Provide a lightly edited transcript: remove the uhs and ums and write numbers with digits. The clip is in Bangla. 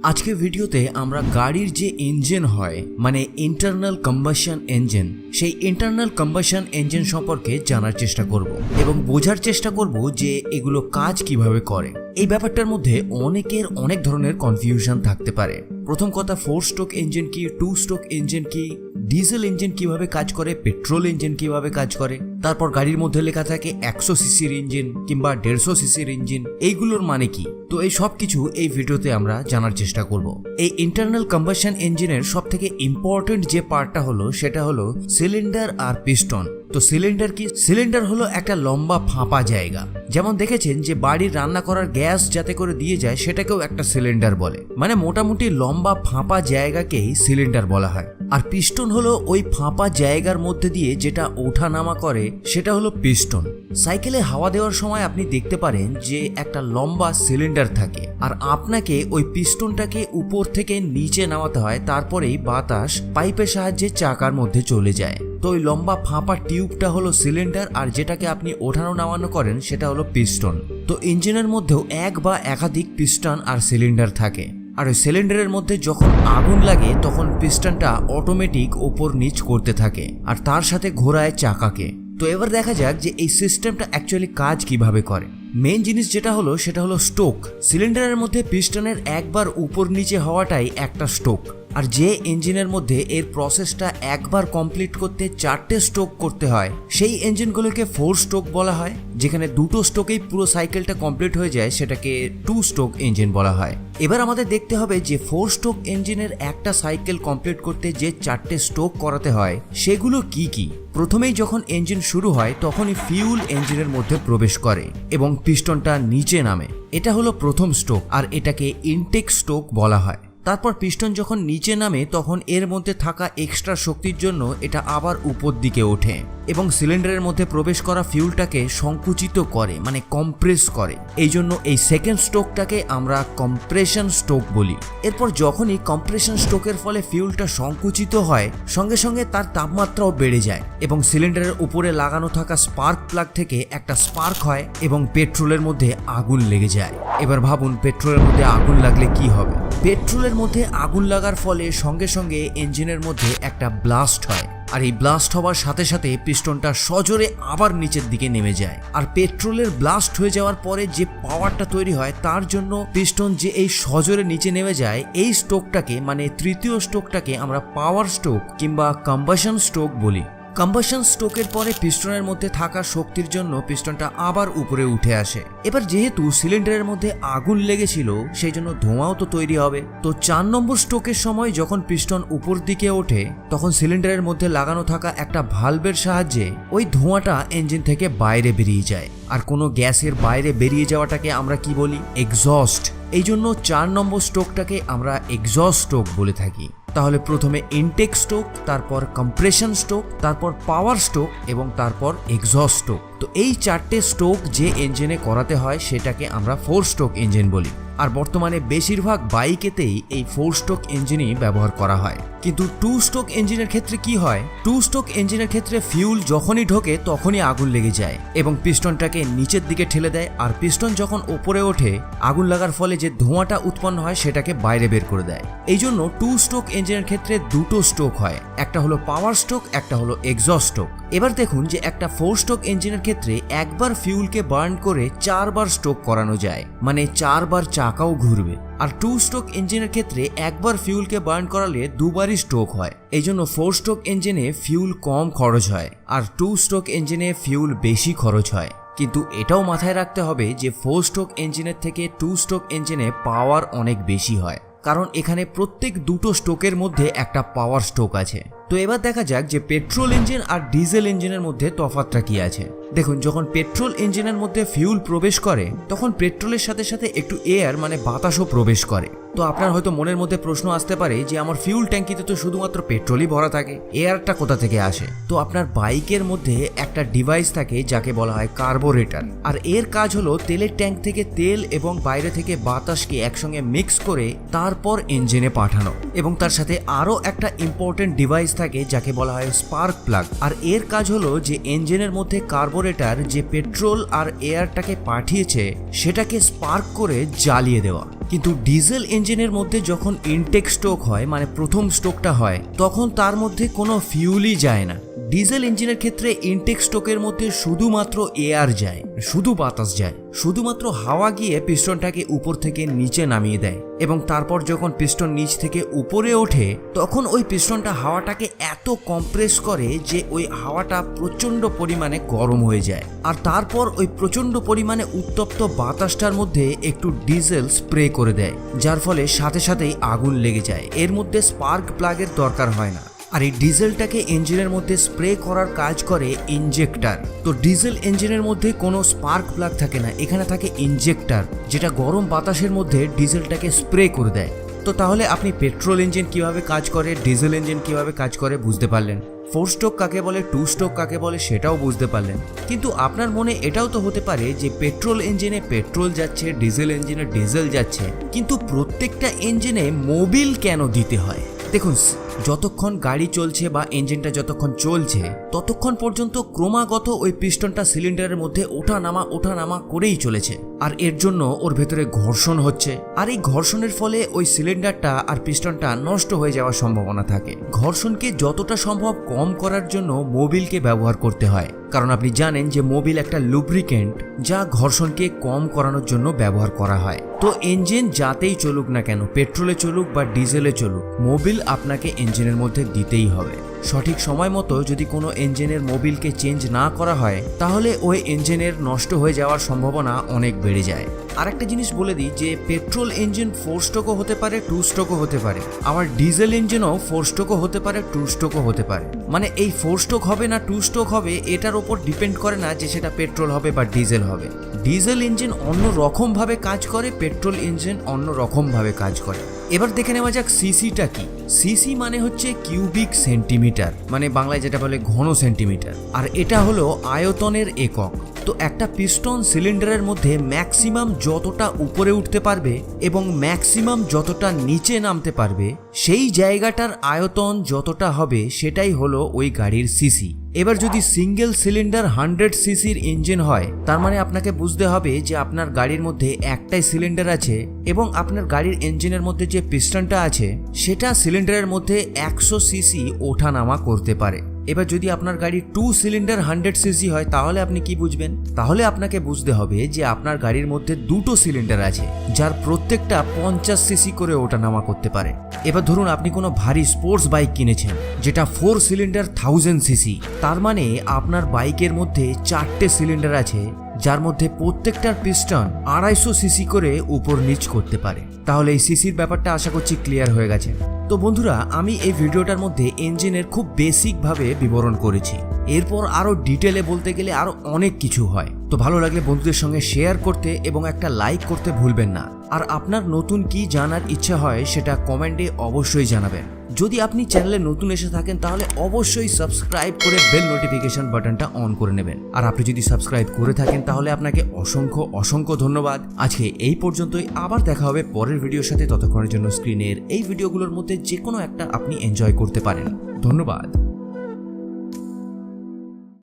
আজকে ভিডিওতে আমরা গাড়ির যে ইঞ্জিন হয় মানে ইন্টারনাল কম্বাশন ইঞ্জিন, সেই ইন্টারনাল কম্বাশন ইঞ্জিন সম্পর্কে জানার চেষ্টা করব এবং বোঝার চেষ্টা করব যে এগুলো কাজ কিভাবে করে। এই ব্যাপারটার মধ্যে অনেকের অনেক ধরনের কনফিউশন থাকতে পারে। প্রথম কথা, 4 স্ট্রোক ইঞ্জিন কি, 2 স্ট্রোক ইঞ্জিন কি, ডিজেল ইঞ্জিন কিভাবে কাজ করে, পেট্রোল ইঞ্জিন কিভাবে কাজ করে, তারপর গাড়ির মধ্যে লেখা থাকে 100 সিসির ইঞ্জিন কিংবা 150 সিসির ইঞ্জিন, এইগুলোর মানে কি। তো এই সব কিছু এই ভিডিওতে আমরা জানার চেষ্টা করব। এই ইন্টারনাল কম্বাশন ইঞ্জিনের সব থেকে ইম্পর্টেন্ট যে পার্টটা হলো সেটা হলো সিলিন্ডার আর পিস্টন। তো সিলিন্ডার কি? সিলিন্ডার হলো একটা লম্বা ফাঁপা জায়গা। যেমন দেখেছেন যে বাড়ির রান্না করার গ্যাস যাতে করে দিয়ে যায় সেটাকেও একটা সিলিন্ডার বলে, মানে মোটামুটি লম্বা ফাঁপা জায়গাকেই সিলিন্ডার বলা হয়। আর পিস্টন হলো ওই ফাঁপা জায়গার মধ্যে দিয়ে যেটা ওঠা নামা করে সেটা হলো পিস্টন। সাইকেলে হাওয়া দেওয়ার সময় আপনি দেখতে পারেন যে একটা লম্বা সিলিন্ডার থাকে আর আপনাকে ওই পিস্টনটাকে উপর থেকে নিচে নামাতে হয়, তারপরেই বাতাস পাইপের সাহায্যে চাকার মধ্যে চলে যায়। তো ওই লম্বা ফাঁপা টিউবটা হলো সিলিন্ডার আর যেটাকে আপনি ওঠানো নামানো করেন সেটা হলো পিস্টন। তো ইঞ্জিনের মধ্যেও এক বা একাধিক পিস্টন আর সিলিন্ডার থাকে। আর ওই সিলিন্ডারের মধ্যে যখন আগুন লাগে তখন পিস্টনটা অটোমেটিক ওপর নিচ করতে থাকে আর তার সাথে ঘোরায় চাকাকে। তো এবার দেখা যাক যে এই সিস্টেমটা অ্যাকচুয়ালি কাজ কিভাবে করে। মেইন জিনিস যেটা হলো সেটা হলো স্ট্রোক। সিলিন্ডারের মধ্যে পিস্টনের একবার উপর নিচে হওয়াটাই একটা স্ট্রোক। আর যে ইঞ্জিনের মধ্যে এর প্রসেসটা একবার কমপ্লিট করতে 4টে স্ট্রোক করতে হয় সেই ইঞ্জিনগুলোকে 4 স্ট্রোক বলা হয়। যেখানে 2টো স্ট্রোকেই পুরো সাইকেলটা কমপ্লিট হয়ে যায় সেটাকে 2 স্ট্রোক ইঞ্জিন বলা হয়। এবার আমাদের দেখতে হবে যে 4 স্ট্রোক ইঞ্জিনের একটা সাইকেল কমপ্লিট করতে যে 4টে স্ট্রোক করাতে হয় সেগুলো কি কি। প্রথমেই যখন ইঞ্জিন শুরু হয় তখনই ফিউল ইঞ্জিনের মধ্যে প্রবেশ করে এবং পিস্টনটা নিচে নামে। এটা হলো প্রথম স্ট্রোক আর এটাকে ইনটেক স্ট্রোক বলা হয়। তারপর পিস্টন যখন নিচে নামে তখন এর মধ্যে থাকা এক্সট্রা শক্তির জন্য এটা আবার উপর দিকে ওঠে এবং সিলিন্ডারের মধ্যে প্রবেশ করা ফিউলটাকে সংকুচিত করে, মানে কম্প্রেস করে। এই জন্য এই সেকেন্ড স্ট্রোকটাকে আমরা কম্প্রেশন স্ট্রোক বলি। এরপর যখনই কম্প্রেশন স্ট্রোকের ফলে ফিউলটা সংকুচিত হয় সঙ্গে সঙ্গে তার তাপমাত্রাও বেড়ে যায় এবং সিলিন্ডারের উপরে লাগানো থাকা স্পার্ক প্লাগ থেকে একটা স্পার্ক হয় এবং পেট্রোলের মধ্যে আগুন লেগে যায়। এবার ভাবুন পেট্রোলের মধ্যে আগুন লাগলে কি হবে। পেট্রোলের মধ্যে আগুন লাগার ফলে সঙ্গে সঙ্গে ইঞ্জিনের মধ্যে একটা ব্লাস্ট হয় আর এই ব্লাস্ট হওয়ার সাথে সাথে পিস্টনটা সজোরে আবার নিচের দিকে নেমে যায়। আর পেট্রোলের ব্লাস্ট হয়ে যাওয়ার পরে যে পাওয়ারটা তৈরি হয় তার জন্য পিস্টন যে এই সজোরে নিচে নেমে যায় এই স্ট্রোকটাকে মানে তৃতীয় স্ট্রোকটাকে আমরা পাওয়ার স্ট্রোক কিংবা কম্বাশন স্ট্রোক বলি। কম্বাশন স্ট্রোকের পরে পিস্টনের মধ্যে থাকা শক্তির জন্য পিস্টনটা আবার উপরে উঠে আসে। এবার যেহেতু সিলিন্ডারের মধ্যে আগুন লেগেছিল সেই জন্য ধোঁয়াও তো তৈরি হবে। তো 4 নম্বর স্ট্রোকের সময় যখন পিস্টন উপর দিকে ওঠে তখন সিলিন্ডারের মধ্যে লাগানো থাকা একটা ভালভের সাহায্যে ওই ধোঁয়াটা ইঞ্জিন থেকে বাইরে বেরিয়ে যায়। আর কোনো গ্যাসের বাইরে বেরিয়ে যাওয়াটাকে আমরা কি বলি? এক্সস্ট। এই জন্য 4 নম্বর স্ট্রোকটাকে আমরা এক্সস্ট স্ট্রোক বলে থাকি। তাহলে প্রথমে ইনটেক স্ট্রোক, তারপর কম্প্রেশন স্ট্রোক, তারপর পাওয়ার স্ট্রোক এবং তারপর এক্সস্ট স্ট্রোক। তো এই 4টে স্ট্রোক যে ইঞ্জিনে করাতে হয় সেটাকে আমরা 4 স্ট্রোক ইঞ্জিন বলি। আর বর্তমানে বেশিরভাগ বাইকেতেই এই 4 স্ট্রোক ইঞ্জিনই ব্যবহার করা হয়। কিন্তু 2 স্ট্রোক ইঞ্জিনের ক্ষেত্রে কি হয়? 2 স্ট্রোক ইঞ্জিনের ক্ষেত্রে ফিউল যখনই ঢোকে তখনই আগুন লেগে যায় এবং পিস্টনটাকে নিচের দিকে ঠেলে দেয়। আর পিস্টন যখন ওপরে ওঠে আগুন লাগার ফলে যে ধোঁয়াটা উৎপন্ন হয় সেটাকে বাইরে বের করে দেয়। এই জন্য 2 স্ট্রোক ইঞ্জিনের ক্ষেত্রে 2টো স্ট্রোক হয়, একটা হলো পাওয়ার স্ট্রোক, একটা হলো এক্সস্ট স্ট্রোক। এবার দেখুন যে একটা 4 স্ট্রোক ইঞ্জিনের ক্ষেত্রে একবার ফিউলকে বার্ন করে 4 বার স্ট্রোক করানো যায়, মানে 4 বার চাকাও ঘুরবে। আর 2 স্ট্রোক ইঞ্জিনের ক্ষেত্রে একবার ফিউলকে বার্ন করালে 2 বারই স্ট্রোক হয়। এই জন্য 4 স্ট্রোক ইঞ্জিনে ফিউল কম খরচ হয় আর 2 স্ট্রোক ইঞ্জিনে ফিউল বেশি খরচ হয়। কিন্তু এটাও মাথায় রাখতে হবে যে 4 স্ট্রোক ইঞ্জিনের থেকে 2 স্ট্রোক ইঞ্জিনে পাওয়ার অনেক বেশি হয়, কারণ এখানে প্রত্যেক 2টো স্ট্রোকের মধ্যে একটা পাওয়ার স্ট্রোক আছে। তো এবার দেখা যাক যে পেট্রোল ইঞ্জিন আর ডিজেল ইঞ্জিনের মধ্যে তফাৎটা কি আছে। দেখুন, যখন পেট্রোল ইঞ্জিনের মধ্যে ফিউল প্রবেশ করে তখন পেট্রোলের সাথে সাথে একটু এয়ার মানে বাতাসও প্রবেশ করে। তো আপনার হয়তো মনের মধ্যে প্রশ্ন আসতে পারে যে আমার ফিউল ট্যাঙ্কিতে তো শুধুমাত্র পেট্রোলই ভরা থাকে, এয়ারটা কোথা থেকে আসে? তো আপনার বাইকের মধ্যে একটা ডিভাইস থাকে যাকে বলা হয় কার্বোরেটর। আর এর কাজ হলো তেলের ট্যাঙ্ক থেকে তেল এবং বাইরে থেকে বাতাসকে একসঙ্গে মিক্স করে তারপর ইঞ্জিনে পাঠানো। এবং তার সাথে আরও একটা ইম্পর্টেন্ট ডিভাইস থাকে যাকে বলা হয় স্পার্ক প্লাগ। আর এর কাজ হলো যে ইঞ্জিনের মধ্যে কার্বোরেটর যে পেট্রোল আর এয়ারটাকে পাঠিয়েছে সেটাকে স্পার্ক করে জ্বালিয়ে দেওয়া। কিন্তু ডিজেল ইঞ্জিনের মধ্যে যখন ইনটেক স্ট্রোক হয় মানে প্রথম স্ট্রোকটা হয় তখন তার মধ্যে কোনো ফিউলই যায় না। ডিজেল ইঞ্জিনের ক্ষেত্রে ইনটেক স্ট্রোকের মধ্যে শুধুমাত্র এয়ার যায়, শুধু বাতাস যায়, শুধুমাত্র হাওয়া গিয়ে পিস্টনটাকে উপর থেকে নিচে নামিয়ে দেয় এবং তারপর যখন পিস্টন নিচ থেকে উপরে ওঠে তখন ওই পিস্টনটা হাওয়াটাকে এত কম্প্রেস করে যে ওই হাওয়াটা প্রচণ্ড পরিমাণে গরম হয়ে যায় আর তারপর ওই প্রচণ্ড পরিমাণে উত্তপ্ত বাতাসটার মধ্যে একটু ডিজেল স্প্রে করে দেয়, যার ফলে সাথে সাথেই আগুন লেগে যায়। এর মধ্যে স্পার্ক প্লাগের দরকার হয় না। আর এই ডিজেলটাকে ইঞ্জিনের মধ্যে স্প্রে করার কাজ করে ইনজেক্টর। তো ডিজেল ইঞ্জিনের মধ্যে কোনো স্পার্ক প্লাগ থাকে না, এখানে থাকে ইনজেক্টর, যেটা গরম বাতাসের মধ্যে ডিজেলটাকে স্প্রে করে দেয়। তো তাহলে আপনি পেট্রোল ইঞ্জিন কিভাবে কাজ করে, ডিজেল ইঞ্জিন কিভাবে কাজ করে বুঝতে পারলেন। 4 স্ট্রোক কাকে বলে, 2 স্ট্রোক কাকে বলে সেটাও বুঝতে পারলেন। কিন্তু আপনার মনে এটাও তো হতে পারে যে পেট্রোল ইঞ্জিনে পেট্রোল যাচ্ছে, ডিজেল ইঞ্জিনে ডিজেল যাচ্ছে, কিন্তু প্রত্যেকটা ইঞ্জিনে মোবিল কেন দিতে হয়? দেখুন, যতক্ষণ গাড়ি চলছে বা ইঞ্জিনটা যতক্ষণ চলছে ততক্ষণ পর্যন্ত ক্রমাগত ওই পিস্টনটা সিলিন্ডারের মধ্যে ওঠা নামা করেই চলেছে আর এর জন্য ওর ভেতরে ঘর্ষণ হচ্ছে আর এই ঘর্ষণের ফলে ওই সিলিন্ডারটা আর পিস্টনটা নষ্ট হয়ে যাওয়ার সম্ভাবনা থাকে। ঘর্ষণকে যতটা সম্ভব কম করার জন্য মোবিলকে ব্যবহার করতে হয়, কারণ আপনি জানেন যে মোবিল একটা লুব্রিকেন্ট যা ঘর্ষণকে কম করানোর জন্য ব্যবহার করা হয়। তো ইঞ্জিন যাতেই চলুক না কেন, পেট্রোলে চলুক বা ডিজেলে চলুক, মোবিল আপনাকে ইঞ্জিনের মধ্যে দিতেই হবে। সঠিক সময় মতো যদি কোনো ইঞ্জিনের মোবিলকে চেঞ্জ না করা হয় তাহলে ওই ইঞ্জিনের নষ্ট হয়ে যাওয়ার সম্ভাবনা অনেক বেড়ে যায়। আরেকটা জিনিস বলে দিই যে পেট্রোল ইঞ্জিন 4 স্ট্রোকও হতে পারে, 2 স্ট্রোকও হতে পারে, আবার ডিজেল ইঞ্জিনও 4 স্ট্রোকও হতে পারে, 2 স্ট্রোকও হতে পারে। মানে এই 4 স্ট্রোক হবে না 2 স্ট্রোক হবে এটার উপর ডিপেন্ড করে না যে সেটা পেট্রোল হবে বা ডিজেল হবে। ডিজেল ইঞ্জিন অন্য রকমভাবে কাজ করে, পেট্রোল ইঞ্জিন অন্য রকমভাবে কাজ করে। এবার দেখে নেওয়া যাক সিসিটা কি। সিসি মানে হচ্ছে কিউবিক সেন্টিমিটার, মানে বাংলায় যেটা বলে ঘন সেন্টিমিটার, আর এটা হলো আয়তনের একক। তো একটা পিস্টন সিলিন্ডারের মধ্যে ম্যাক্সিমাম যতটা উপরে উঠতে পারবে এবং ম্যাক্সিমাম যতটা নিচে নামতে পারবে সেই জায়গাটার আয়তন যতটা হবে সেটাই হলো ওই গাড়ির সিসি। এবার যদি সিঙ্গেল সিলিন্ডার 100 সিসির ইঞ্জিন হয় তার মানে আপনাকে বুঝতে হবে যে আপনার গাড়ির মধ্যে একটাই সিলিন্ডার আছে এবং আপনার গাড়ির ইঞ্জিনের মধ্যে যে পিস্টনটা আছে সেটা সিলিন্ডারের মধ্যে 100 সিসি ওঠানামা করতে পারে। এবার যদি আপনার গাড়ি 2 সিলিন্ডার 100 সিসি হয় তাহলে আপনি কি বুঝবেন? তাহলে আপনাকে বুঝতে হবে যে আপনার গাড়ির মধ্যে 2টো সিলিন্ডার আছে যার প্রত্যেকটা 50 সিসি করে ওঠানামা করতে পারে। এবার ধরুন আপনি কোনো ভারী স্পোর্টস বাইক কিনেছেন যেটা 4 সিলিন্ডার 1000 সিসি, তার মানে আপনার বাইকের মধ্যে 4টে সিলিন্ডার আছে যার মধ্যে প্রত্যেকটার পিস্টন 250 সিসি করে উপর নিচ করতে পারে। তাহলে এই সিসির ব্যাপারটা আশা করছি ক্লিয়ার হয়ে গেছে। তো বন্ধুরা, আমি এই ভিডিওটার মধ্যে ইঞ্জিনের খুব বেসিকভাবে বিবরণ করেছি। এরপর আরো ডিটেলে বলতে গেলে আরো অনেক কিছু হয়। তো ভালো লাগলে বন্ধুদের সঙ্গে শেয়ার করতে এবং একটা লাইক করতে ভুলবেন না। আর আপনার নতুন কি জানার ইচ্ছা হয় সেটা কমেন্টে অবশ্যই জানাবেন। যদি আপনি চ্যানেলে নতুন এসে থাকেন তাহলে অবশ্যই সাবস্ক্রাইব করে বেল নোটিফিকেশন বাটনটা অন করে নেবেন। আর আপনি যদি সাবস্ক্রাইব করে থাকেন তাহলে আপনাকে অসংখ্য ধন্যবাদ। আজকে এই পর্যন্তই, আবার দেখা হবে পরের ভিডিওর সাথে। ততক্ষণের জন্য স্ক্রিনের এই ভিডিওগুলোর মধ্যে যে কোনো একটা আপনি এনজয় করতে পারেন। ধন্যবাদ।